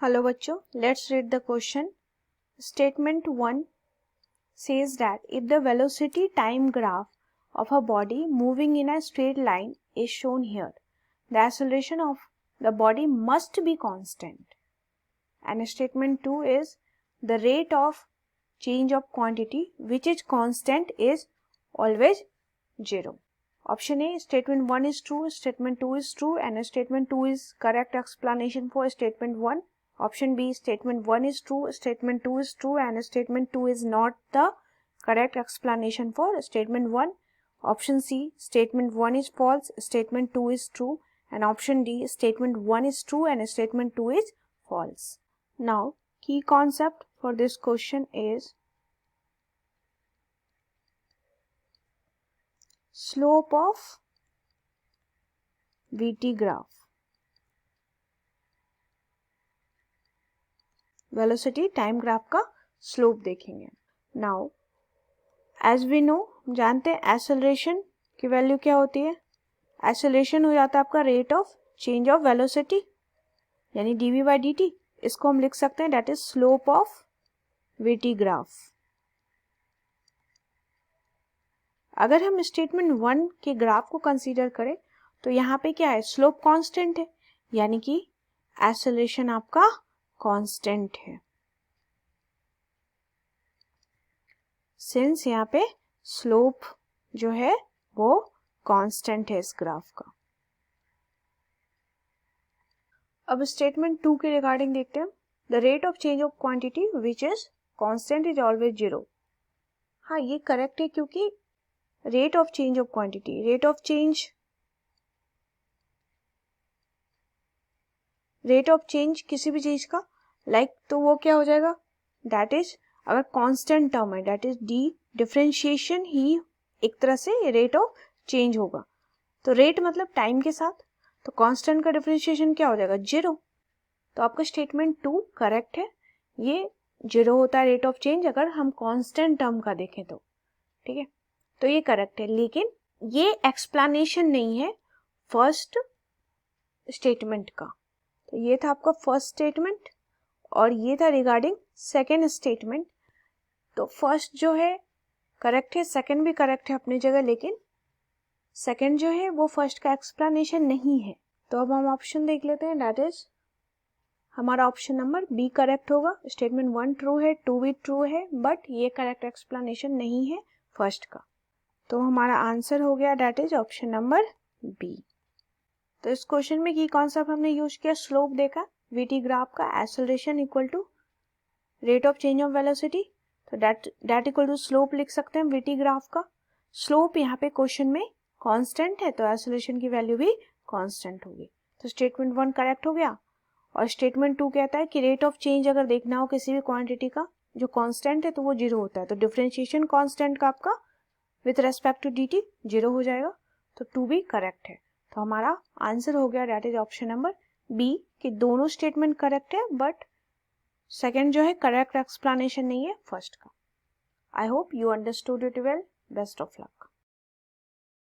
Hello बच्चों, let's read the question. Statement 1 says that if the velocity time graph of a body moving in a straight line is shown here, the acceleration of the body must be constant. And statement 2 is the rate of change of quantity which is constant is always 0. Option A, statement 1 is true, statement 2 is true, and statement 2 is correct explanation for statement 1. Option B, statement 1 is true, statement 2 is true, and statement 2 is not the correct explanation for statement 1. Option C, statement 1 is false, statement 2 is true, and option D, statement 1 is true and statement 2 is false. Now, key concept for this question is slope of VT graph. Velocity time graph का slope देखेंगे. Now as we know, जानते हैं acceleration की value क्या होती है. Acceleration हो जाता है आपका rate of change of velocity यानी dv बाई dt. इसको हम लिख सकते हैं that is slope of VT graph. अगर हम स्टेटमेंट 1 के ग्राफ को कंसीडर करें तो यहाँ पे क्या है, स्लोप कांस्टेंट है यानी कि एक्सेलरेशन आपका कांस्टेंट है. सिंस यहाँ पे स्लोप जो है वो कांस्टेंट है इस ग्राफ का. अब स्टेटमेंट 2 के रिगार्डिंग देखते हैं. The rate of change of quantity which is constant is always 0. हाँ, ये करेक्ट है क्योंकि rate of change of quantity, rate of change किसी भी चीज का तो वो क्या हो जाएगा, दैट इज अगर कांस्टेंट टर्म है दैट इज डी डिफरेंशिएशन ही एक तरह से रेट ऑफ चेंज होगा. तो रेट मतलब टाइम के साथ, तो कांस्टेंट का डिफरेंशिएशन क्या हो जाएगा, 0. तो आपका स्टेटमेंट 2 करेक्ट है. ये 0 होता है रेट ऑफ चेंज अगर हम कांस्टेंट टर्म का देखें तो. ठीक है, तो ये करेक्ट है. लेकिन ये एक्सप्लेनेशन नहीं है फर्स्ट स्टेटमेंट का. तो ये था आपका फर्स्ट स्टेटमेंट और ये था रिगार्डिंग सेकेंड स्टेटमेंट. तो फर्स्ट जो है करेक्ट है, सेकेंड भी करेक्ट है अपनी जगह, लेकिन सेकेंड जो है वो फर्स्ट का एक्सप्लेनेशन नहीं है. तो अब हम ऑप्शन देख लेते हैं, दैट इज हमारा ऑप्शन नंबर बी करेक्ट होगा. स्टेटमेंट 1 ट्रू है, 2 भी ट्रू है, बट ये करेक्ट एक्सप्लेनेशन नहीं है फर्स्ट का. तो हमारा आंसर हो गया that is option number B. तो इस क्वेश्चन में की कॉन्सेप्ट हमने यूज किया, स्लोप देखा वीटी ग्राफ का, acceleration equal to rate of change of velocity. तो दैट इक्वल टू स्लोप लिख सकते हैं वीटी ग्राफ का. स्लोप यहाँ पे क्वेश्चन में कांस्टेंट है तो एक्सेलरेशन की वैल्यू भी कांस्टेंट होगी. तो स्टेटमेंट 1 करेक्ट हो गया. और स्टेटमेंट 2 कहता है कि रेट ऑफ चेंज अगर देखना हो किसी भी क्वांटिटी का जो कांस्टेंट है तो वो 0 होता है. तो डिफरेंशिएशन कांस्टेंट का आपका विथ रेस्पेक्ट टू dt 0 हो जाएगा. तो 2 भी करेक्ट है. तो हमारा आंसर हो गया that is option number B कि दोनों स्टेटमेंट करेक्ट है बट सेकेंड जो है करेक्ट एक्सप्लेनेशन नहीं है फर्स्ट का. I hope you understood it well. Best of luck.